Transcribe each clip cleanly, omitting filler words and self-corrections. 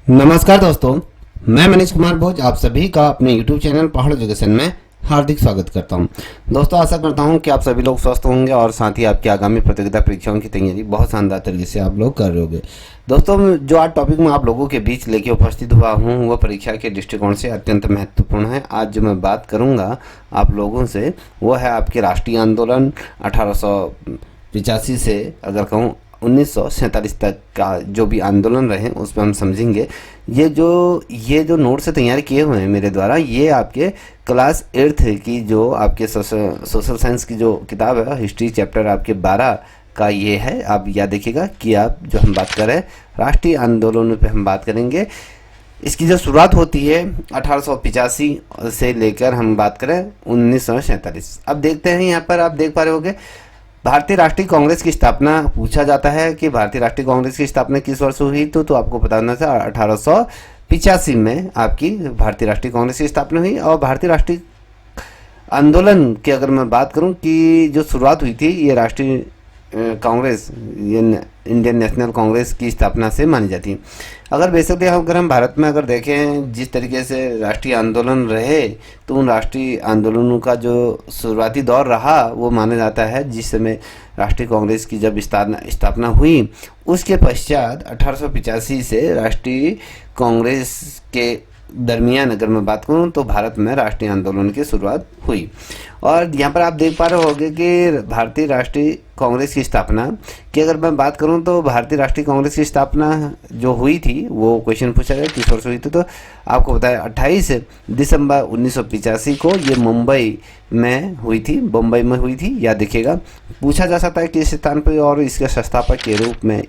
नमस्कार दोस्तों, मैं मनीष कुमार भोज आप सभी का अपने YouTube चैनल पहाड़ एजुकेशन में हार्दिक स्वागत करता हूं। दोस्तों, आशा करता हूं कि आप सभी लोग स्वस्थ होंगे और साथ ही आपकी आगामी प्रतियोगिता परीक्षाओं की तैयारी बहुत शानदार तरीके से आप लोग कर रहे होंगे। दोस्तों, जो आज टॉपिक मैं आप लोगों के बीच लेके उपस्थित हुआ हूं वह परीक्षा के दृष्टिकोण से अत्यंत महत्वपूर्ण है। आज जो मैं बात करूँगा आप लोगों से वो है आपके राष्ट्रीय आंदोलन 1885 से अगर कहूँ 1947 तक का जो भी आंदोलन रहे उस पर हम समझेंगे। ये जो नोट से तैयार किए हुए हैं मेरे द्वारा, ये आपके क्लास 8th की जो आपके सोशल साइंस की जो किताब है, हिस्ट्री चैप्टर आपके 12 का ये है। आप याद रखिएगा कि आप जो हम बात कर रहे हैं राष्ट्रीय आंदोलनों पे हम बात करेंगे। इसकी जो शुरुआत होती है 1885 से लेकर हम बात करें 1947। अब देखते हैं, यहाँ पर आप देख पा रहे होंगे भारतीय राष्ट्रीय कांग्रेस की स्थापना पूछा जाता है कि भारतीय राष्ट्रीय कांग्रेस की स्थापना किस वर्ष हुई। तो आपको पता होना था 1885 में आपकी भारतीय राष्ट्रीय कांग्रेस की स्थापना हुई। और भारतीय राष्ट्रीय आंदोलन की अगर मैं बात करूं कि जो शुरुआत हुई थी ये राष्ट्रीय कांग्रेस, ये इंडियन नेशनल कांग्रेस की स्थापना से मानी जाती है। अगर बेसिकली अगर हम भारत में अगर देखें जिस तरीके से राष्ट्रीय आंदोलन रहे, तो उन राष्ट्रीय आंदोलनों का जो शुरुआती दौर रहा वो माना जाता है जिस समय राष्ट्रीय कांग्रेस की जब स्थापना हुई उसके पश्चात 1885 से राष्ट्रीय कांग्रेस के दरमियान अगर मैं बात करूं तो भारत में राष्ट्रीय आंदोलन की शुरुआत हुई। और यहाँ पर आप देख पा रहे होंगे कि भारतीय राष्ट्रीय कांग्रेस की स्थापना की अगर मैं बात करूं तो भारतीय राष्ट्रीय कांग्रेस की स्थापना जो हुई थी वो क्वेश्चन पूछा गया किस वर्ष हुई थी। तो आपको बताया 28 दिसंबर 1985 को ये मुंबई में हुई थी, बम्बई में हुई थी। याद रखिएगा, पूछा जा सकता है किस स्थान पर, और इसके संस्थापक के रूप में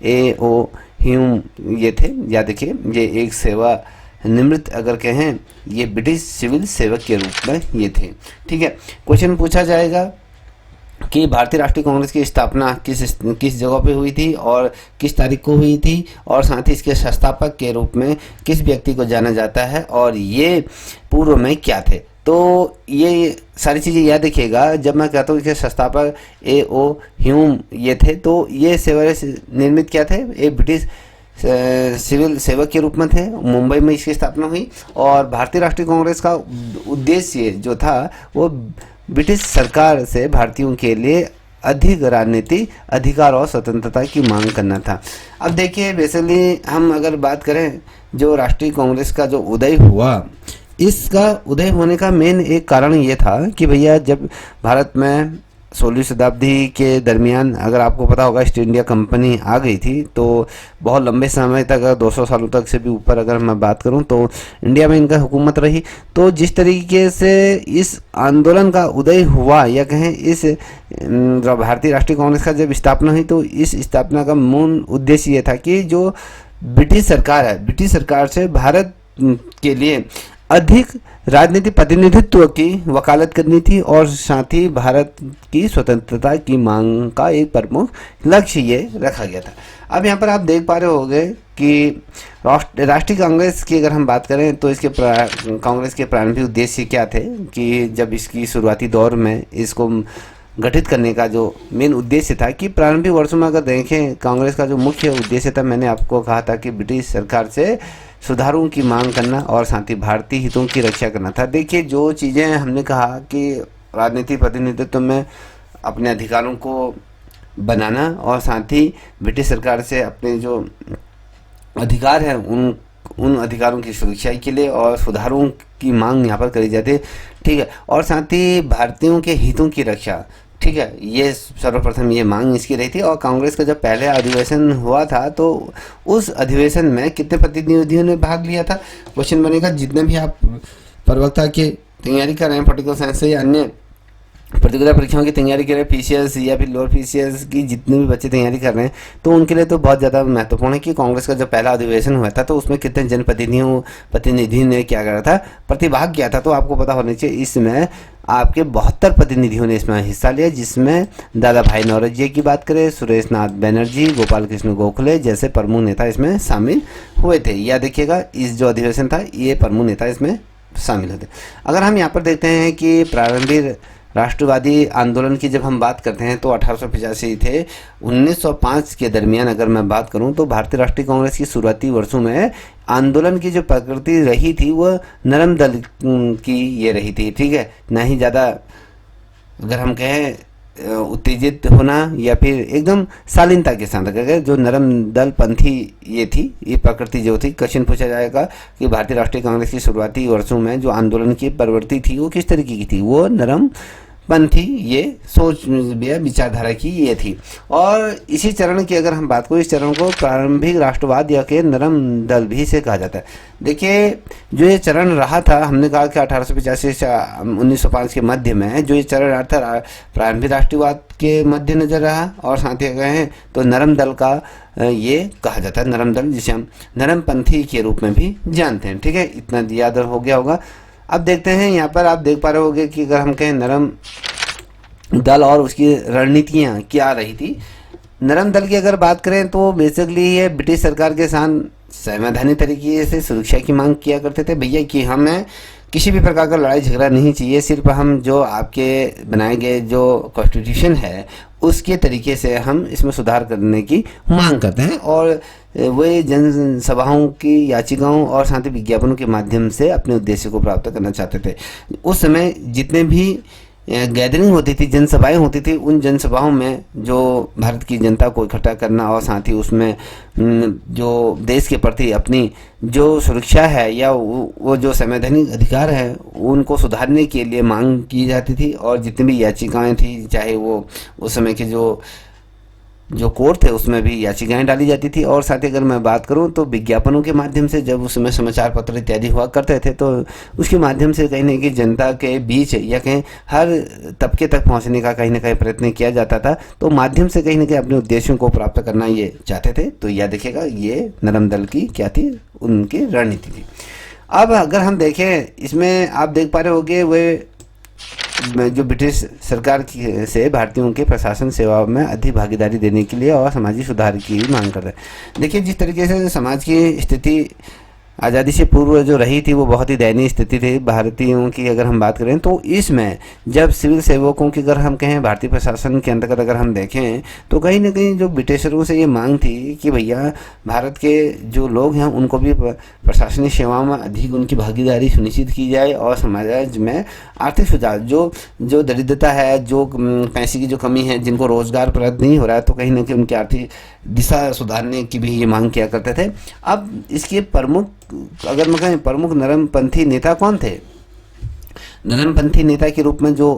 A.O. ह्यूम ये थे। याद रखिए, ये एक सेवा निवृत्त अगर कहें ये ब्रिटिश सिविल सेवक के रूप में ये थे। ठीक है, क्वेश्चन पूछा जाएगा कि भारतीय राष्ट्रीय कांग्रेस की स्थापना किस जगह पे हुई थी और किस तारीख को हुई थी, और साथ ही इसके संस्थापक के रूप में किस व्यक्ति को जाना जाता है, और ये पूर्व में क्या थे। तो ये सारी चीज़ें याद रखिएगा। जब मैं कहता हूँ कि संस्थापक A.O. ह्यूम ये थे, तो ये सेवा निर्मित क्या थे, एक ब्रिटिश सिविल सेवक के रूप में थे। मुंबई में इसकी स्थापना हुई। और भारतीय राष्ट्रीय कांग्रेस का उद्देश्य जो था वो ब्रिटिश सरकार से भारतीयों के लिए अधिक राजनीति अधिकार और स्वतंत्रता की मांग करना था। अब देखिए, बेसिकली हम अगर बात करें जो राष्ट्रीय कांग्रेस का जो उदय हुआ, इसका उदय होने का मेन एक कारण ये था कि भैया जब भारत में 16वीं शताब्दी के दरमियान अगर आपको पता होगा ईस्ट इंडिया कंपनी आ गई थी, तो बहुत लंबे समय तक, 200 सालों तक से भी ऊपर अगर मैं बात करूं तो इंडिया में इनका हुकूमत रही। तो जिस तरीके से इस आंदोलन का उदय हुआ या कहें इस भारतीय राष्ट्रीय कांग्रेस का जब स्थापना हुई, तो इस स्थापना का मूल उद्देश्य ये था कि जो ब्रिटिश सरकार है, ब्रिटिश सरकार से भारत के लिए अधिक राजनीतिक प्रतिनिधित्व की वकालत करनी थी, और साथ ही भारत की स्वतंत्रता की मांग का एक प्रमुख लक्ष्य ये रखा गया था। अब यहाँ पर आप देख पा रहे होंगे कि राष्ट्रीय कांग्रेस की अगर हम बात करें तो इसके कांग्रेस के प्रारंभिक उद्देश्य क्या थे कि जब इसकी शुरुआती दौर में इसको गठित करने का जो मेन उद्देश्य था कि प्रारंभिक वर्षों में अगर देखें कांग्रेस का जो मुख्य उद्देश्य था, मैंने आपको कहा था कि ब्रिटिश सरकार से सुधारों की मांग करना और साथ ही भारतीय हितों की रक्षा करना था। देखिए, जो चीज़ें हमने कहा कि राजनीतिक प्रतिनिधित्व में अपने अधिकारों को बनाना और साथ ही ब्रिटिश सरकार से अपने जो अधिकार हैं उन अधिकारों की सुरक्षा के लिए और सुधारों की मांग यहाँ पर करी जाती है। ठीक है, और साथ ही भारतीयों के हितों की रक्षा। ठीक है, ये सर्वप्रथम ये मांग इसकी रही थी। और कांग्रेस का जब पहले अधिवेशन हुआ था तो उस अधिवेशन में कितने प्रतिनिधियों ने भाग लिया था, क्वेश्चन बनेगा। जितने भी आप प्रवक्ता की तैयारी कर रहे हैं पॉलिटिकल साइंस से या अन्य प्रतियोगिता परीक्षाओं की तैयारी कर रहे हैं, PCS या फिर लोअर PCS की जितने भी बच्चे तैयारी कर रहे हैं, तो उनके लिए तो बहुत ज़्यादा महत्वपूर्ण है कि कांग्रेस का जब पहला अधिवेशन हुआ था तो उसमें कितने जनप्रतिनिधि ने क्या करा था, प्रतिभाग किया था। तो आपको पता होना चाहिए इसमें आपके 72 प्रतिनिधियों ने इसमें हिस्सा लिया, जिसमें दादा भाई नौरोजी की बात करें, सुरेश नाथ बनर्जी, गोपाल कृष्ण गोखले जैसे प्रमुख नेता इसमें शामिल हुए थे। या देखिएगा, इस जो अधिवेशन था ये प्रमुख नेता इसमें शामिल होते। अगर हम यहाँ पर देखते हैं कि प्रारंभिक राष्ट्रवादी आंदोलन की जब हम बात करते हैं तो 1885 थे। 1905 के दरमियान अगर मैं बात करूं तो भारतीय राष्ट्रीय कांग्रेस की शुरुआती वर्षों में आंदोलन की जो प्रकृति रही थी वह नरम दल की ये रही थी, ठीक है, ना ही ज़्यादा अगर हम कहें उत्तेजित होना या फिर एकदम शालीनता के साथ। अगर जो नरम दल पंथी ये थी, ये प्रकृति जो थी। क्वेश्चन पूछा जाएगा कि भारतीय राष्ट्रीय कांग्रेस की शुरुआती वर्षों में जो आंदोलन की प्रवृत्ति थी वो किस तरीके की थी, वो नरम पंथी ये सोच विचारधारा की ये थी। और इसी चरण की अगर हम बात करें, इस चरण को प्रारंभिक राष्ट्रवाद या के नरम दल भी से कहा जाता है। देखिए जो ये चरण रहा था, हमने कहा कि 1885 से 1905 के मध्य में जो ये चरण रहा था प्रारंभिक राष्ट्रवाद के मध्य नजर रहा, और साथ ही कहें तो नरम दल का ये कहा जाता है, नरम दल जिसे हम नरम पंथी के रूप में भी जानते हैं, ठीक है, इतना याद हो गया होगा। अब देखते हैं यहाँ पर आप देख पा रहे होंगे कि अगर हम कहें नरम दल और उसकी रणनीतियाँ क्या रही थी। नरम दल की अगर बात करें तो बेसिकली ये ब्रिटिश सरकार के साथ संवैधानिक तरीके से सुरक्षा की मांग किया करते थे, भैया कि हमें किसी भी प्रकार का लड़ाई झगड़ा नहीं चाहिए, सिर्फ हम जो आपके बनाए गए जो कॉन्स्टिट्यूशन है उसके तरीके से हम इसमें सुधार करने की मांग करते हैं। और वे जनसभाओं की याचिकाओं और साथ ही विज्ञापनों के माध्यम से अपने उद्देश्य को प्राप्त करना चाहते थे। उस समय जितने भी गैदरिंग होती थी, जनसभाएं होती थी, उन जनसभाओं में जो भारत की जनता को इकट्ठा करना और साथ ही उसमें जो देश के प्रति अपनी जो सुरक्षा है या वो जो संवैधानिक अधिकार है उनको सुधारने के लिए मांग की जाती थी। और जितनी भी याचिकाएं थी, चाहे वो उस समय के जो कोर्ट थे उसमें भी याचिकाएं डाली जाती थी। और साथ ही अगर मैं बात करूं तो विज्ञापनों के माध्यम से जब उस समय समाचार पत्र इत्यादि हुआ करते थे तो उसके माध्यम से कहीं ना कहीं जनता के बीच या कहीं हर तबके तक पहुंचने का कहीं ना कहीं प्रयत्न किया जाता था। तो माध्यम से कहीं ना कहीं अपने उद्देश्यों को प्राप्त करना ये चाहते थे। तो याद रखिएगा ये नरम दल की क्या थी, उनकी रणनीति थी। अब अगर हम देखें इसमें आप देख पा रहे होंगे वे जो ब्रिटिश सरकार की से भारतीयों के प्रशासन सेवा में अधिक भागीदारी देने के लिए और सामाजिक सुधार की मांग कर रहे हैं। देखिए जिस तरीके से समाज की स्थिति आज़ादी से पूर्व जो रही थी वो बहुत ही दयनीय स्थिति थी भारतीयों की। अगर हम बात करें तो इसमें जब सिविल सेवकों की अगर हम कहें भारतीय प्रशासन के अंतर्गत अगर हम देखें तो कहीं ना कहीं जो ब्रिटिशरों से ये मांग थी कि भैया भारत के जो लोग हैं उनको भी प्रशासनिक सेवाओं में अधिक उनकी भागीदारी सुनिश्चित की जाए और समाज में आर्थिक सुधार जो दरिद्रता है, जो पैसे की जो कमी है, जिनको रोजगार प्राप्त नहीं हो रहा है, तो कहीं ना कहीं उनकी आर्थिक दिशा सुधारने की भी ये मांग किया करते थे। अब इसके प्रमुख अगर मैं कहें प्रमुख नरमपंथी नेता कौन थे, नरमपंथी नेता के रूप में जो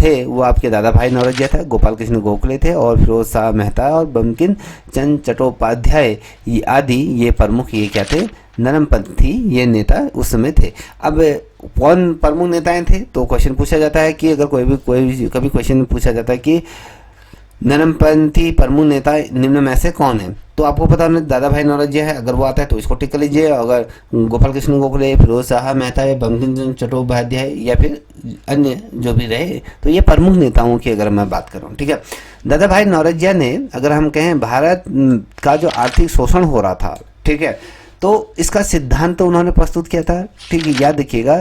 थे वो आपके दादा भाई नौरोजिया था, गोपाल कृष्ण गोखले थे और फिरोज शाह मेहता और बंकिम चंद्र चट्टोपाध्याय आदि ये प्रमुख ये क्या थे, नरमपंथी ये नेता उस समय थे। अब कौन प्रमुख नेताएं थे तो क्वेश्चन पूछा जाता है कि अगर कभी क्वेश्चन पूछा जाता है कि नरमपंथी प्रमुख नेता निम्न में से कौन है, तो आपको पता होना दादा भाई नौरोजिया है, अगर वो आता है तो इसको टिक कर लीजिए। अगर गोपाल कृष्ण गोखले, फिरोज शाह मेहता या बंकिम चंद्र चट्टोपाध्याय या फिर अन्य जो भी रहे, तो ये प्रमुख नेताओं की अगर मैं बात करूँ, ठीक है। दादा भाई नौरोजिया ने अगर हम कहें भारत का जो आर्थिक शोषण हो रहा था, ठीक है, तो इसका सिद्धांत तो उन्होंने प्रस्तुत किया था, ठीक है, याद रखिएगा।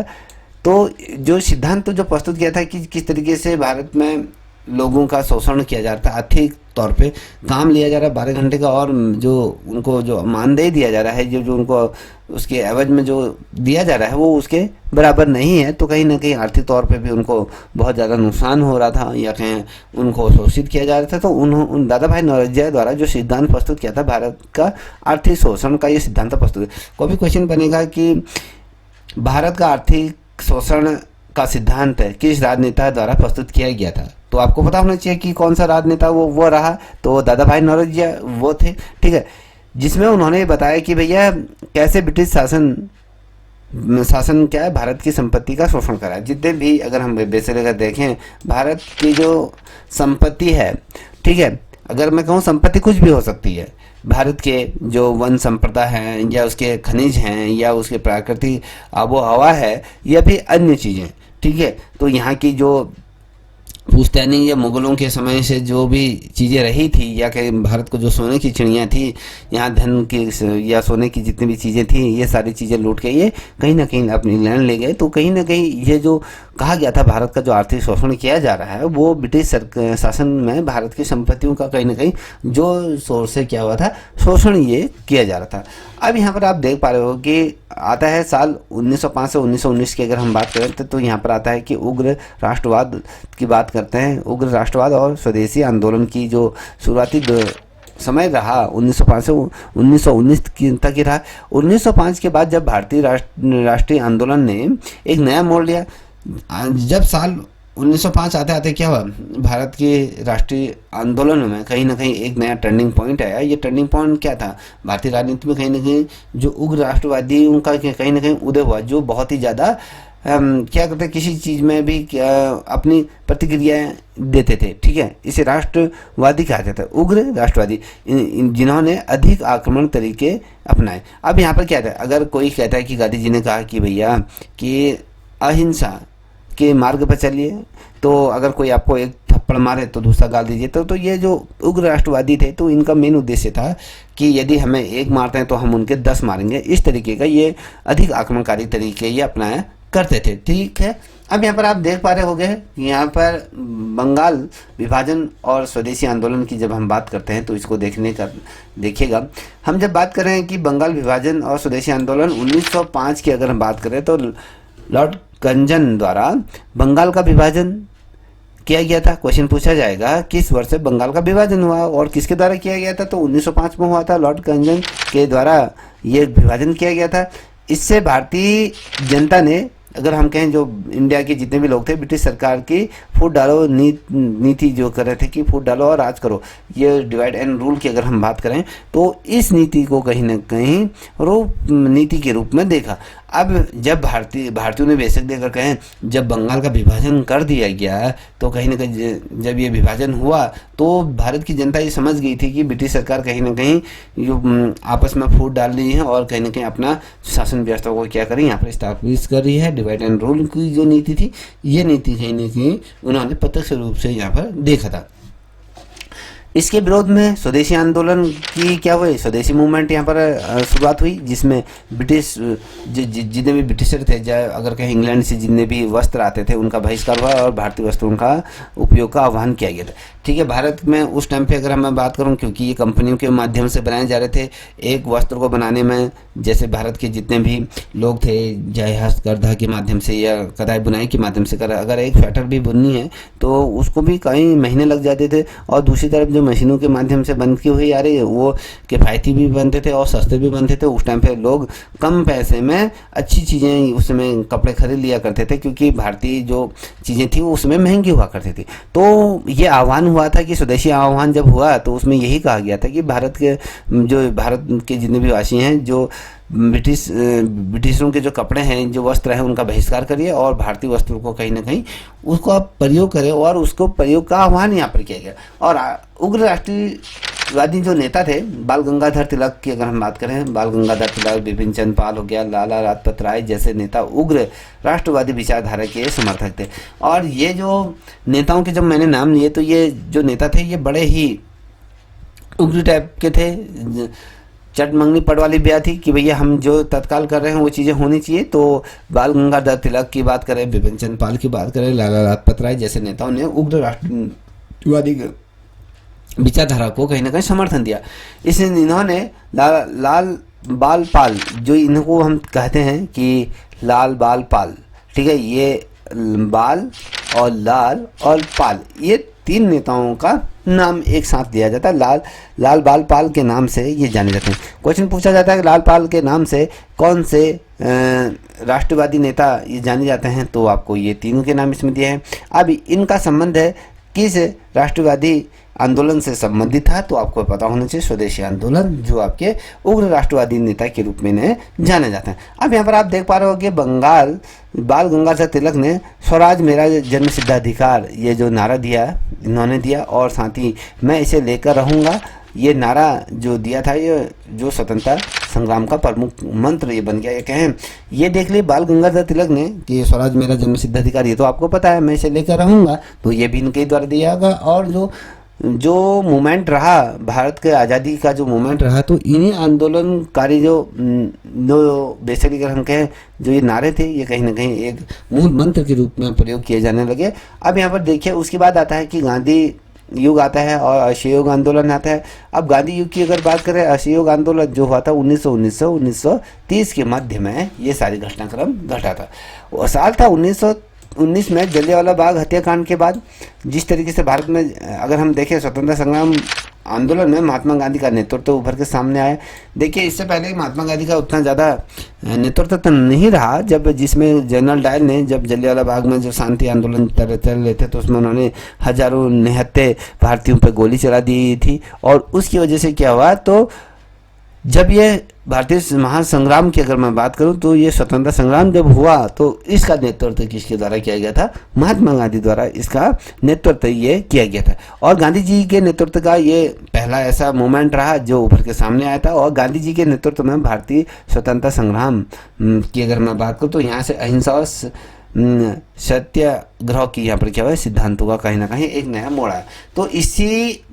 तो जो सिद्धांत जो प्रस्तुत किया था कि किस तरीके से भारत में लोगों का शोषण किया जा रहा था, आर्थिक तौर पे काम लिया जा रहा है 12 घंटे का, और जो उनको जो मानदेय दिया जा रहा है, जो उनको उसके एवज में जो दिया जा रहा है वो उसके बराबर नहीं है, तो कहीं ना कहीं आर्थिक तौर पे भी उनको बहुत ज़्यादा नुकसान हो रहा था या कहीं उनको शोषित किया जा रहा था। तो उन दादा भाई नौरोजिया द्वारा जो सिद्धांत प्रस्तुत किया था भारत का आर्थिक शोषण का, ये सिद्धांत प्रस्तुत। कोई भी क्वेश्चन बनेगा कि भारत का आर्थिक शोषण का सिद्धांत किस राजनेता द्वारा प्रस्तुत किया गया था, तो आपको पता होना चाहिए कि कौन सा राजनेता वो रहा। तो दादा भाई नौरोजिया वो थे, ठीक है, जिसमें उन्होंने बताया कि भैया कैसे ब्रिटिश शासन क्या है, भारत की संपत्ति का शोषण करा है। जितने भी अगर हम बेसिक अगर देखें भारत की जो संपत्ति है, ठीक है, अगर मैं कहूँ संपत्ति कुछ भी हो सकती है, भारत के जो वन संपदा हैं या उसके खनिज हैं या उसके प्राकृतिक आबो हवा है या फिर अन्य चीज़ें, ठीक है। तो यहाँ की जो पुश्तैनी या मुगलों के समय से जो भी चीज़ें रही थी या कहीं भारत को जो सोने की चिड़ियाँ थी, यहाँ धन की या सोने की जितनी भी चीज़ें थी, ये सारी चीज़ें लूट के ये कहीं ना कहीं अपनी लैंड ले गए। तो कहीं ना कहीं ये जो कहा गया था भारत का जो आर्थिक शोषण किया जा रहा है वो ब्रिटिश शासन में भारत की संपत्तियों का कहीं ना कहीं जो सोर्स से क्या हुआ था, शोषण ये किया जा रहा था। अब यहाँ पर आप देख पा रहे हो कि आता है साल 1905 से 1919 की अगर हम बात करें तो यहाँ पर आता है कि उग्र राष्ट्रवाद की बात करते हैं। उग्र राष्ट्रवाद और स्वदेशी आंदोलन की जो शुरुआती समय रहा 1905 से 1919 तक ही रहा। 1905 के बाद जब भारतीय राष्ट्रीय आंदोलन ने एक नया मोड़ लिया, जब साल 1905 आते आते क्या हुआ, भारत के राष्ट्रीय आंदोलन में कहीं ना कहीं एक नया टर्निंग पॉइंट आया। ये टर्निंग पॉइंट क्या था, भारतीय राजनीति में कहीं ना कहीं जो उग्र राष्ट्रवादियों का कहीं ना कहीं उदय हुआ, जो बहुत ही ज़्यादा क्या कहते हैं, किसी चीज़ में भी अपनी प्रतिक्रियाएं देते थे, ठीक है। इसे राष्ट्रवादी कहा जाता है, उग्र राष्ट्रवादी, जिन्होंने अधिक आक्रमण तरीके अपनाए। अब यहाँ पर क्या था, अगर कोई कहता है कि गांधी जी ने कहा कि भैया कि अहिंसा के मार्ग पर चलिए, तो अगर कोई आपको एक थप्पड़ मारे तो दूसरा गाल दीजिए, तो ये जो उग्र राष्ट्रवादी थे तो इनका मेन उद्देश्य था कि यदि हमें एक मारते हैं तो हम उनके 10 मारेंगे। इस तरीके का ये अधिक आक्रमणकारी तरीके ये अपनाया करते थे, ठीक है। अब यहाँ पर आप देख पा रहे होंगे यहाँ पर बंगाल विभाजन और स्वदेशी आंदोलन की जब हम बात करते हैं तो इसको देखिएगा। हम जब बात कर रहे हैं कि बंगाल विभाजन और स्वदेशी आंदोलन 1905 की अगर हम बात करें तो लॉर्ड कर्जन द्वारा बंगाल का विभाजन किया गया था। क्वेश्चन पूछा जाएगा किस वर्ष से बंगाल का विभाजन हुआ और किसके द्वारा किया गया था, तो 1905 में हुआ था, लॉर्ड कर्जन के द्वारा ये विभाजन किया गया था। इससे भारतीय जनता ने, अगर हम कहें जो इंडिया के जितने भी लोग थे, ब्रिटिश सरकार की फूट डालो नीति जो कर रहे थे कि फूट डालो और राज करो, ये डिवाइड एंड रूल की अगर हम बात करें तो इस नीति को कहीं ना कहीं नीति के रूप में देखा। अब जब भारतीयों ने बेशक देकर कहें जब बंगाल का विभाजन कर दिया गया तो कहीं ना कहीं जब ये विभाजन हुआ तो भारत की जनता ये समझ गई थी कि ब्रिटिश सरकार कहीं ना कहीं जो आपस में फूट डाल रही है और कहीं ना कहीं अपना शासन व्यवस्था को क्या करें यहाँ पर स्थापित कर रही है। डिवाइड एंड रूल की जो नीति थी, ये नीति कहीं ना कहीं उन्होंने प्रत्यक्ष रूप से यहाँ पर देखा था। इसके विरोध में स्वदेशी आंदोलन की क्या हुई, स्वदेशी मूवमेंट यहाँ पर शुरुआत हुई, जिसमें ब्रिटिश जितने भी ब्रिटिशर थे, अगर कहीं इंग्लैंड से जितने भी वस्त्र आते थे उनका बहिष्कार हुआ और भारतीय वस्त्रों का उपयोग का आह्वान किया गया था, ठीक है। भारत में उस टाइम पे अगर मैं बात करूं, क्योंकि ये कंपनियों के माध्यम से बनाए जा रहे थे, एक वस्त्र को बनाने में जैसे भारत के जितने भी लोग थे, चाहे हस्तकरघा के माध्यम से या कढ़ाई बुनाई के माध्यम से अगर एक स्वेटर भी बुननी है तो उसको भी कई महीने लग जाते थे। और दूसरी तरफ जो मशीनों के माध्यम से बनती हुई आ रही है वो किफ़ायती भी बनते थे और सस्ते भी बनते थे। उस टाइम पे लोग कम पैसे में अच्छी चीज़ें उस समय कपड़े खरीद लिया करते थे, क्योंकि भारतीय जो चीज़ें थी वो उसमें महंगी हुआ करती थी। तो ये आह्वान हुआ था कि स्वदेशी आह्वान जब हुआ तो उसमें यही कहा गया था कि भारत के जितने भी वासी हैं, जो ब्रिटिशरों के जो कपड़े हैं, जो वस्त्र हैं, उनका बहिष्कार करिए और भारतीय वस्त्रों को कहीं ना कहीं उसको आप प्रयोग करें, और उसको प्रयोग का आह्वान यहाँ पर किया गया। और उग्र राष्ट्रवादी जो नेता थे, बाल गंगाधर तिलक की अगर हम बात करें, बाल गंगाधर तिलक, बिपिन चंद्र पाल हो गया, लाला लाजपत राय जैसे नेता उग्र राष्ट्रवादी विचारधारा के समर्थक थे। और ये जो नेताओं के जब मैंने नाम लिए तो ये जो नेता थे ये बड़े ही उग्र टाइप के थे। चट मंगनी पड़ वाली ब्याह थी कि भैया हम जो तत्काल कर रहे हैं वो चीज़ें होनी चाहिए। तो बाल गंगाधर तिलक की बात करें, बिपिन चंद्र पाल की बात करें, लाला लाजपत राय जैसे नेताओं ने उग्र राष्ट्रवादी विचारधारा को कहीं ना कहीं समर्थन दिया। इसलिए इन्होंने लाल बाल पाल, जो इनको हम कहते हैं कि लाल बाल पाल, ठीक है, ये बाल और लाल और पाल, ये 3 नेताओं का नाम एक साथ दिया जाता है। लाल बाल पाल के नाम से ये जाने जाते हैं। क्वेश्चन पूछा जाता है कि लाल पाल के नाम से कौन से राष्ट्रवादी नेता ये जाने जाते हैं, तो आपको ये तीनों के नाम इसमें दिए हैं। अब इनका संबंध है किस राष्ट्रवादी आंदोलन से संबंधित था, तो आपको पता होना चाहिए स्वदेशी आंदोलन, जो आपके उग्र राष्ट्रवादी नेता के रूप में इन्हें जाना जाता है। अब यहाँ पर आप देख पा रहे हो कि बाल गंगाधर तिलक ने स्वराज मेरा जन्म सिद्धाधिकार ये जो नारा दिया इन्होंने दिया, और साथ ही मैं इसे लेकर रहूँगा, ये नारा जो दिया था, ये जो स्वतंत्रता संग्राम का प्रमुख मंत्र ये बन गया। ये कहें, ये देख ली बाल गंगाधर तिलक ने कि स्वराज मेरा जन्म सिद्धाधिकार, ये तो आपको पता है, मैं इसे लेकर रहूँगा, तो ये भी इनके द्वारा दिया गया। और जो जो मूवमेंट रहा, भारत के आज़ादी का जो मूवमेंट रहा, तो इन्हीं आंदोलनकारी जो बेसिकली अगर हम कहें जो ये नारे थे, ये कहीं ना कहीं एक मूल मंत्र के रूप में प्रयोग किए जाने लगे। अब यहाँ पर देखिए उसके बाद आता है कि गांधी युग आता है और असहयोग आंदोलन आता है। अब गांधी युग की अगर बात करें, असहयोग आंदोलन जो हुआ था 1930 के मध्य में ये सारी घटनाक्रम घटा था। वो साल था 1919 में जलियांवाला बाग हत्याकांड के बाद जिस तरीके से भारत में अगर हम देखें स्वतंत्रता संग्राम आंदोलन में महात्मा गांधी का नेतृत्व उभर के सामने आया। देखिए इससे पहले महात्मा गांधी का उतना ज़्यादा नेतृत्व तो नहीं रहा, जब जिसमें जनरल डायर ने जब जलियांवाला बाग में जो शांति आंदोलन चल रहे थे तो उसमें उन्होंने हजारों निहत्थे भारतीयों पर गोली चला दी थी। और उसकी वजह से क्या हुआ, तो जब ये भारतीय महासंग्राम की अगर मैं बात करूं तो ये स्वतंत्रता संग्राम जब हुआ तो इसका नेतृत्व किसके द्वारा किया गया था, महात्मा गांधी द्वारा इसका नेतृत्व ये किया गया था। और गांधी जी के नेतृत्व का ये पहला ऐसा मूवमेंट रहा जो उभर के सामने आया था। और गांधी जी के नेतृत्व में भारतीय स्वतंत्रता संग्राम की अगर मैं बात करूँ तो यहाँ से अहिंसा और सत्याग्रह की यहाँ पर क्या हुआ, सिद्धांतों का कहीं ना कहीं एक नया मोड़ आया। तो इसी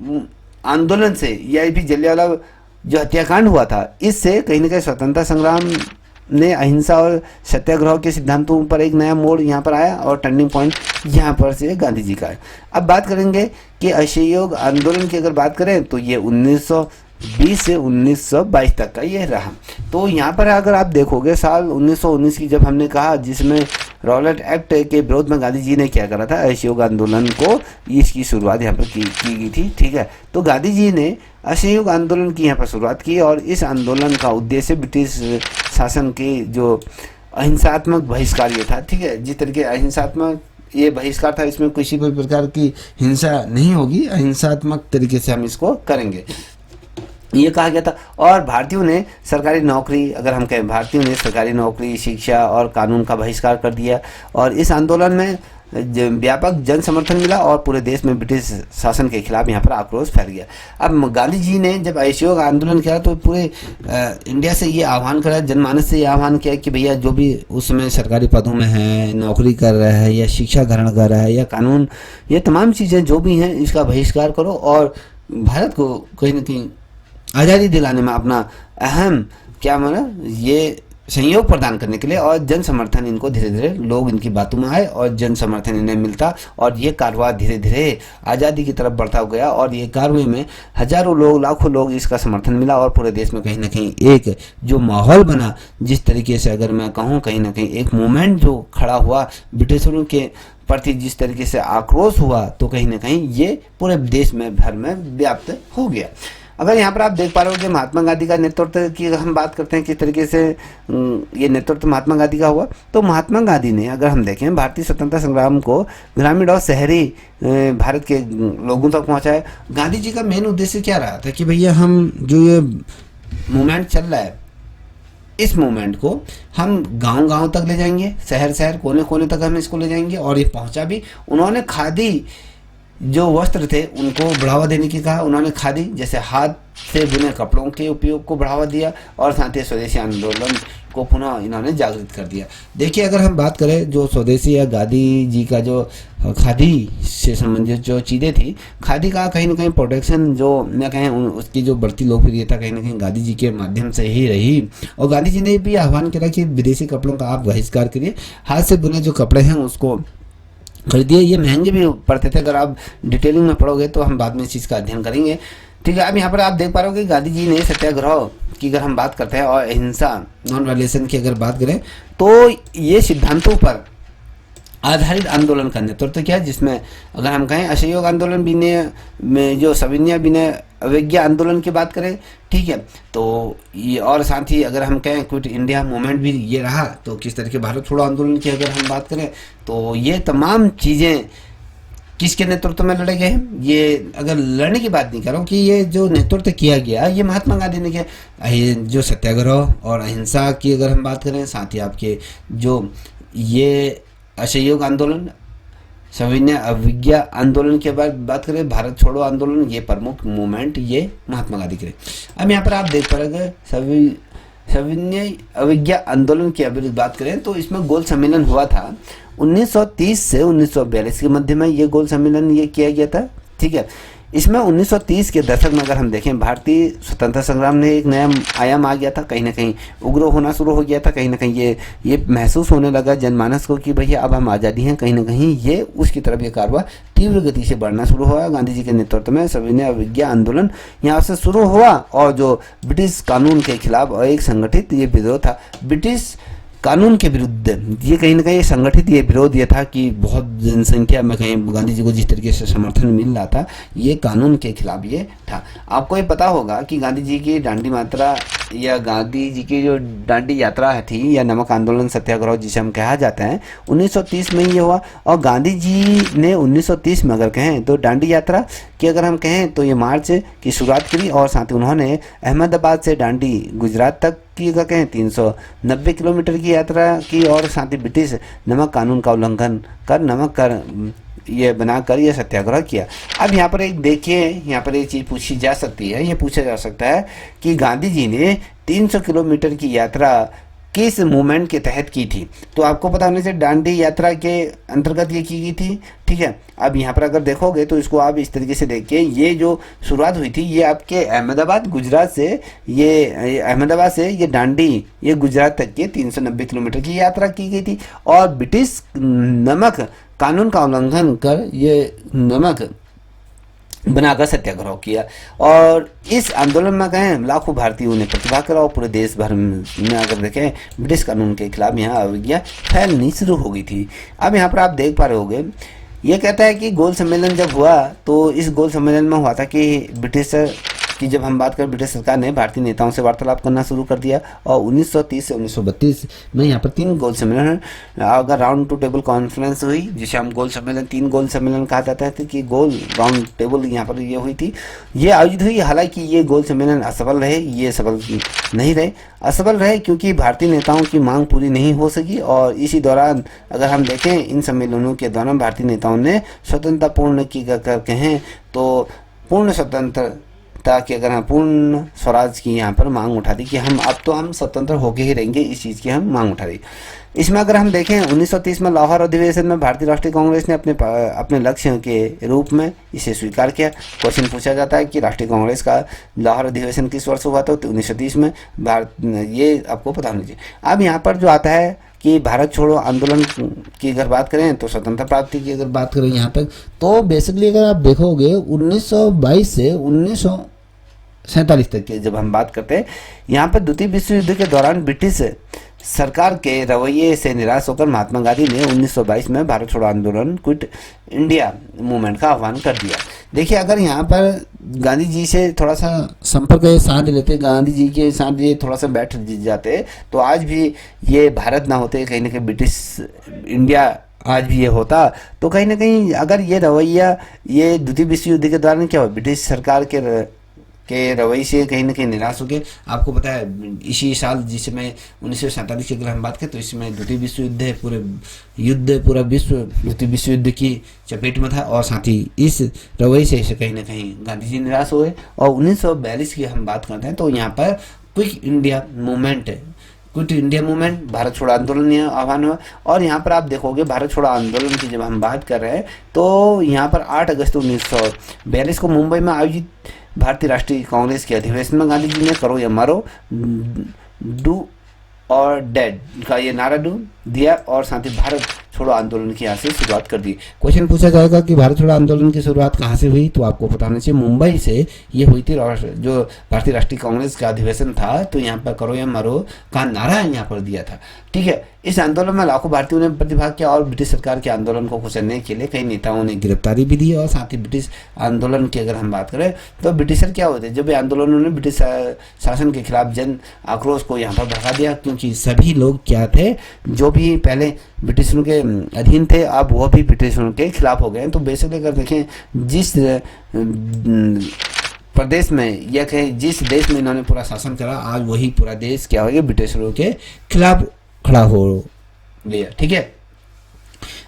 आंदोलन से या भी जलियांवाला जो हत्याकांड हुआ था, इससे कहीं ना कहीं स्वतंत्रता संग्राम ने अहिंसा और सत्याग्रह के सिद्धांतों पर एक नया मोड़ यहाँ पर आया और टर्निंग पॉइंट यहाँ पर से गांधी जी का है। अब बात करेंगे कि असहयोग आंदोलन की अगर बात करें तो ये 1920 से 1922 तक का ये रहा। तो यहाँ पर अगर आप देखोगे साल 1919 की जब हमने कहा, जिसमें रॉलेट एक्ट के विरोध में गांधी जी ने क्या करा था, असहयोग आंदोलन को इसकी शुरुआत यहाँ पर की गई थी। ठीक है, तो गांधी जी ने असहयोग आंदोलन की यहाँ पर शुरुआत की और इस आंदोलन का उद्देश्य ब्रिटिश शासन के जो अहिंसात्मक बहिष्कार ये था। ठीक है, जिस तरीके अहिंसात्मक ये बहिष्कार था, इसमें किसी भी प्रकार की हिंसा नहीं होगी, अहिंसात्मक तरीके से हम इसको करेंगे, ये कहा गया था। और भारतीयों ने सरकारी नौकरी, अगर हम कहें भारतीयों ने सरकारी नौकरी, शिक्षा और कानून का बहिष्कार कर दिया। और इस आंदोलन में व्यापक जन समर्थन मिला और पूरे देश में ब्रिटिश शासन के खिलाफ यहाँ पर आक्रोश फैल गया। अब गांधी जी ने जब असहयोग आंदोलन किया तो पूरे इंडिया से ये आह्वान करा, जनमानस से ये आह्वान किया कि भैया जो भी उस समय सरकारी पदों में है, नौकरी कर रहा है या शिक्षा ग्रहण कर रहा है या कानून, ये तमाम चीज़ें जो भी हैं इसका बहिष्कार करो और भारत को कहीं ना कहीं आज़ादी दिलाने में अपना अहम क्या माना ये सहयोग प्रदान करने के लिए। और जन समर्थन इनको धीरे धीरे लोग इनकी बातों में आए और जन समर्थन इन्हें मिलता और ये कारवां धीरे धीरे आज़ादी की तरफ बढ़ता गया। और ये कारवां में हजारों लोग, लाखों लोग इसका समर्थन मिला और पूरे देश में कहीं ना कहीं एक जो माहौल बना, जिस तरीके से अगर मैं कहूँ कहीं ना कहीं एक मूवमेंट जो खड़ा हुआ ब्रिटिशरों के प्रति, जिस तरीके से आक्रोश हुआ, तो कहीं ना कहीं ये पूरे देश में भर में व्याप्त हो गया। अगर यहाँ पर आप देख पा रहे हो कि महात्मा गांधी का नेतृत्व की हम बात करते हैं किस तरीके से ये नेतृत्व महात्मा गांधी का हुआ, तो महात्मा गांधी ने अगर हम देखें भारतीय स्वतंत्रता संग्राम को ग्रामीण और शहरी भारत के लोगों तक पहुँचाया। गांधी जी का मेन उद्देश्य क्या रहा था कि भैया हम जो ये मूवमेंट चल रहा है, इस मूवमेंट को हम गांव-गांव तक ले जाएंगे, शहर-शहर, कोने-कोने तक हम इसको ले जाएंगे। और ये पहुंचा भी। उन्होंने खादी जो वस्त्र थे उनको बढ़ावा देने की कहा। उन्होंने खादी जैसे हाथ से बुने कपड़ों के उपयोग को बढ़ावा दिया और साथ ही स्वदेशी आंदोलन को पुनः इन्होंने जागृत कर दिया। देखिए अगर हम बात करें जो स्वदेशी या गांधी जी का जो खादी से संबंधित जो चीज़ें थी, खादी का कहीं ना कहीं प्रोटेक्शन जो मैं कहें उसकी जो बढ़ती लोकप्रियता कहीं ना कहीं गांधी जी के माध्यम से ही रही। और गांधी जी ने भी आह्वान किया कि विदेशी कपड़ों का आप बहिष्कार करिए, हाथ से बुने जो कपड़े हैं उसको खरीदिए। ये महंगे भी पड़ते थे, अगर आप डिटेलिंग में पढ़ोगे तो हम बाद में इस चीज़ का अध्ययन करेंगे। ठीक है, अब यहाँ पर आप देख पा रहे हो कि गांधी जी ने सत्याग्रह की अगर हम बात करते हैं और अहिंसा नॉन वायलेशन की अगर बात करें तो ये सिद्धांतों पर आधारित आंदोलन का नेतृत्व किया, जिसमें अगर हम कहें असहयोग आंदोलन विनय में जो सविनय विनय अवज्ञा आंदोलन की बात करें, ठीक है, तो ये और साथ ही अगर हम कहें क्विट इंडिया मूवमेंट भी ये रहा। तो किस तरह के भारत छोड़ो आंदोलन की अगर हम बात करें तो ये तमाम चीज़ें किसके नेतृत्व में लड़े गए। ये अगर लड़ने की बात नहीं कर रहा हूँ कि ये जो नेतृत्व किया गया ये महात्मा गांधी ने किया। जो सत्याग्रह और अहिंसा की अगर हम बात करें, साथ ही आपके जो ये असहयोग आंदोलन, सविनय अवज्ञा आंदोलन के बाद बात करें, भारत छोड़ो आंदोलन, ये प्रमुख मूवमेंट ये महात्मा गांधी के। अब यहाँ पर आप देख पा रहे सविनय अवज्ञा आंदोलन की अगर बात करें तो इसमें गोल सम्मेलन हुआ था 1930 से 1942 के मध्य में ये गोल सम्मेलन ये किया गया था। ठीक है, इसमें 1930 के दशक में अगर हम देखें, भारतीय स्वतंत्रता संग्राम ने एक नया आयाम आ गया था, कहीं ना कहीं उग्र होना शुरू हो गया था, कहीं ना कहीं ये महसूस होने लगा जनमानस को कि भैया अब हम आज़ादी हैं, कहीं ना कहीं ये उसकी तरफ ये कारवां तीव्र गति से बढ़ना शुरू हुआ। गांधी जी के नेतृत्व में सविनय अवज्ञा आंदोलन यहाँ से शुरू हुआ और जो ब्रिटिश कानून के खिलाफ एक संगठित ये विरोध था, ब्रिटिश कानून के विरुद्ध ये कहीं ना कहीं संगठित ये विरोध ये था कि बहुत जनसंख्या में कहीं गांधी जी को जिस तरीके से समर्थन मिल रहा था, ये कानून के खिलाफ ये था। आपको ये पता होगा कि गांधी जी की दांडी मात्रा या गांधी जी की जो दांडी यात्रा थी या नमक आंदोलन सत्याग्रह जिसे हम कहा जाता है, 1930 में ये हुआ। और गांधी जी ने 1930 में अगर कहें तो दांडी यात्रा की अगर हम कहें तो ये मार्च की शुरुआत करी और साथ ही उन्होंने अहमदाबाद से दांडी गुजरात तक की अगर कहें 390 किलोमीटर की यात्रा की और साथ ही ब्रिटिश नमक कानून का उल्लंघन कर नमक कर ये बनाकर ये सत्याग्रह किया। अब यहाँ पर एक देखिए, यहाँ पर एक चीज़ पूछी जा सकती है, ये पूछा जा सकता है कि गांधी जी ने 300 किलोमीटर की यात्रा किस मूवमेंट के तहत की थी। तो आपको पता होने से दांडी यात्रा के अंतर्गत ये की गई थी, ठीक है। अब यहाँ पर अगर देखोगे तो इसको आप इस तरीके से देखिए, ये जो शुरुआत हुई थी ये आपके अहमदाबाद गुजरात से, ये अहमदाबाद से ये दांडी ये गुजरात तक के 390 किलोमीटर की यात्रा की गई थी और ब्रिटिश नमक कानून का उल्लंघन कर ये नमक बनाकर सत्याग्रह किया। और इस आंदोलन में कहें लाखों भारतीयों ने प्रतिभाग करा और पूरे देश भर में अगर देखें ब्रिटिश कानून के खिलाफ यहाँ अवज्ञा फैलनी शुरू हो गई थी। अब यहाँ पर आप देख पा रहे होंगे, ये कहता है कि गोल सम्मेलन जब हुआ तो इस गोल सम्मेलन में हुआ था कि ब्रिटिश की जब हम बात करें, ब्रिटिश सरकार ने भारतीय नेताओं से वार्तालाप करना शुरू कर दिया और 1930 से 1932 में यहाँ पर 3 गोल सम्मेलन अगर राउंड टू टेबल कॉन्फ्रेंस हुई, जिसे हम गोल सम्मेलन 3 गोल सम्मेलन कहा जाता है, कि गोल राउंड टेबल यहाँ पर ये हुई थी, ये आयोजित हुई। हालांकि ये गोल सम्मेलन असफल रहे, ये सफल नहीं रहे, असफल रहे क्योंकि भारतीय नेताओं की मांग पूरी नहीं हो सकी। और इसी दौरान अगर हम देखें इन सम्मेलनों के दौरान भारतीय नेताओं ने स्वतंत्रतापूर्ण की कहें तो पूर्ण स्वतंत्र ताकि अगर हम पूर्ण स्वराज की यहाँ पर मांग उठा दी कि हम अब तो हम स्वतंत्र होके ही रहेंगे, इस चीज़ की हम मांग उठा दी। इसमें अगर हम देखें 1930 में लाहौर अधिवेशन में भारतीय राष्ट्रीय कांग्रेस ने अपने लक्ष्य के रूप में इसे स्वीकार किया। क्वेश्चन पूछा जाता है कि राष्ट्रीय कांग्रेस का लाहौर अधिवेशन किस वर्ष हुआ था, तो 1930 में ये आपको पता होना चाहिए। अब यहाँ पर जो आता है कि भारत छोड़ो आंदोलन की अगर बात करें तो स्वतंत्रता प्राप्ति की अगर बात करें यहाँ तक, तो बेसिकली अगर आप देखोगे 1922 से 1947 तक की जब हम बात करते हैं, यहाँ पर द्वितीय विश्व युद्ध के दौरान ब्रिटिश सरकार के रवैये से निराश होकर महात्मा गांधी ने 1922 में भारत छोड़ो आंदोलन क्विट इंडिया मूवमेंट का आह्वान कर दिया। देखिए, अगर यहाँ पर गांधी जी से थोड़ा सा संपर्क साध लेते, गांधी जी के साथ ये थोड़ा सा बैठ जाते, तो आज भी ये भारत ना होते, कहीं ना कहीं ब्रिटिश इंडिया आज भी ये होता। तो कहीं ना कहीं अगर ये रवैया ये द्वितीय विश्व युद्ध के दौरान क्या हुआ, ब्रिटिश सरकार के रवैये से कहीं ना कहीं निराश हो गए। आपको पता है इसी साल जिसमें 1947 की अगर हम बात करें तो इसमें द्वितीय विश्व युद्ध है, पूरा विश्व द्वितीय विश्व युद्ध की चपेट में था और साथ ही इस रवैये से कहीं ना कहीं गांधी जी निराश हुए। और 1942 की हम बात करते हैं तो यहाँ पर क्विट इंडिया मूवमेंट भारत छोड़ो आंदोलन आह्वान हुआ। और यहाँ पर आप देखोगे भारत छोड़ो आंदोलन की जब हम बात कर रहे हैं तो यहाँ पर 8 अगस्त 1942 को मुंबई में आयोजित भारतीय राष्ट्रीय कांग्रेस के अधिवेशन में गांधी जी ने करो या मरो, डू और डेड का ये नारा दिया और साथ ही भारत छोड़ो आंदोलन की यहाँ से शुरुआत कर दी। क्वेश्चन पूछा जाएगा कि भारत छोड़ो आंदोलन की शुरुआत कहाँ से हुई, तो आपको पता होना चाहिए मुंबई से ये हुई थी। और जो भारतीय राष्ट्रीय कांग्रेस का अधिवेशन था तो यहाँ पर करो या मरो का नारा यहाँ पर दिया था, ठीक है। इस आंदोलन में लाखों भारतीयों ने प्रतिभाग किया और ब्रिटिश सरकार के आंदोलन को कुचलने के लिए कई नेताओं ने गिरफ्तारी भी दी। और साथ ही ब्रिटिश आंदोलन की अगर हम बात करें तो ब्रिटिशर क्या होते, जब ये आंदोलनों ने ब्रिटिश शासन के खिलाफ जन आक्रोश को यहाँ पर भगा दिया, क्योंकि सभी लोग क्या थे, जो भी पहले ब्रिटिशरों के अधीन थे अब वो भी ब्रिटिशरों के खिलाफ हो गए। तो बेसिकली अगर देखें जिस प्रदेश में या कहें जिस देश में इन्होंने पूरा शासन करा, आज वही पूरा देश क्या हो गया, ब्रिटिशरों के खिलाफ खड़ा हो गया, ठीक है।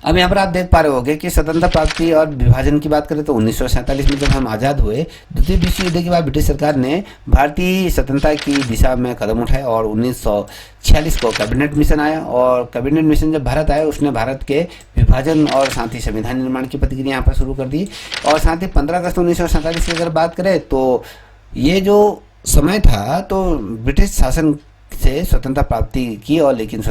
अब यहाँ पर आप देख पा रहे होंगे कि स्वतंत्रता प्राप्ति और विभाजन की बात करें तो 1947 में जब हम आज़ाद हुए, द्वितीय विश्व युद्ध के बाद ब्रिटिश सरकार ने भारतीय स्वतंत्रता की दिशा में कदम उठाए और 1946 को कैबिनेट मिशन आया। और कैबिनेट मिशन जब भारत आया, उसने भारत के विभाजन और साथ ही संविधान निर्माण की प्रक्रिया यहाँ पर शुरू कर दी। और साथ ही 15 अगस्त 1947 की अगर बात करें तो ये जो समय था तो ब्रिटिश शासन से स्वतंत्रता प्राप्ति की, और लेकिन इस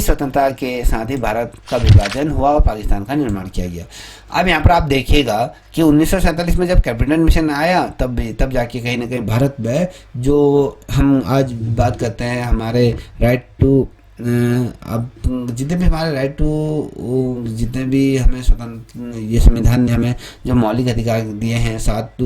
स्वतंत्रता के साथ ही भारत का विभाजन हुआ और पाकिस्तान का निर्माण किया गया। अब यहाँ पर आप देखिएगा कि 1947 में जब कैबिनेट मिशन आया तब जाके कहीं ना कहीं भारत में जो हम आज बात करते हैं हमारे राइट टू, अब जितने भी हमारे राइट टू, जितने भी हमें स्वतंत्र ये संविधान ने हमें जो मौलिक अधिकार दिए हैं, 7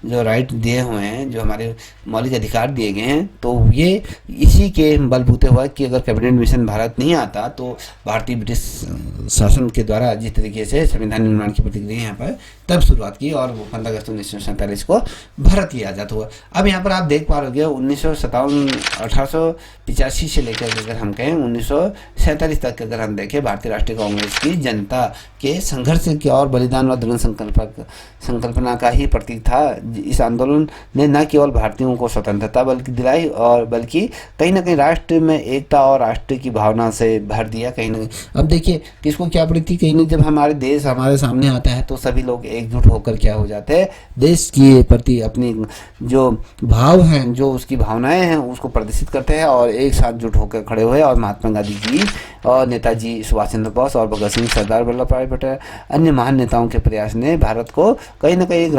जो राइट दिए हुए हैं, जो हमारे मौलिक अधिकार दिए गए हैं, तो ये इसी के बलबूते हुआ कि अगर कैबिनेट मिशन भारत नहीं आता तो भारतीय ब्रिटिश शासन के द्वारा जिस तरीके से संविधान निर्माण की प्रक्रिया यहाँ पर तब शुरुआत की और 15 अगस्त 1947 को भारत की आज़ाद हुआ। अब यहाँ पर आप देख पा रहे हो 1885 से लेकर अगर हम कहें 1947 तक अगर हम देखें, भारतीय राष्ट्रीय कांग्रेस की जनता के संघर्ष की और बलिदान व दृढ़ संकल्पना का ही प्रतीक था। इस आंदोलन ने न केवल भारतीयों को स्वतंत्रता बल्कि दिलाई और बल्कि कहीं ना कहीं राष्ट्र में एकता और राष्ट्र की भावना से भर दिया कहीं ना कहीं। अब देखिए किसको क्या पड़ी थी, कहीं ना जब हमारे देश हमारे सामने आता है तो सभी लोग एकजुट होकर क्या हो जाते हैं, देश के प्रति अपनी जो भाव हैं, जो उसकी भावनाएं हैं उसको प्रदर्शित करते हैं और एक साथ जुट होकर खड़े हुए। और महात्मा गांधी जी और नेताजी सुभाष चंद्र बोस और भगत सिंह, सरदार वल्लभ भाई पटेल, अन्य महान नेताओं के प्रयास ने भारत को कहीं ना कहीं एक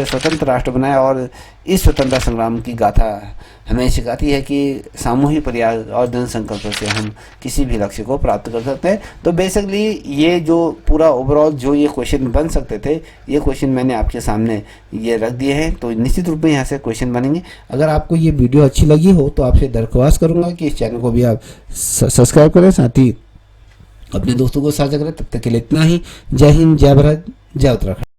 स्वतंत्र राष्ट्र बनाया। और इस स्वतंत्रता संग्राम की गाथा हमें सिखाती है कि सामूहिक प्रयास और दृढ़ संकल्प से हम किसी भी लक्ष्य को प्राप्त कर सकते हैं। तो बेसिकली ये जो पूरा ओवरऑल जो ये क्वेश्चन बन सकते थे, ये क्वेश्चन मैंने आपके सामने ये रख दिए हैं। तो निश्चित रूप में यहाँ से क्वेश्चन बनेंगे। अगर आपको ये वीडियो अच्छी लगी हो तो आपसे दरख्वास्त करूँगा कि इस चैनल को भी आप सब्सक्राइब करें, साथ ही अपने दोस्तों को साझा करें। तब तक के लिए इतना ही। जय हिंद, जय भारत, जय उत्तराखंड।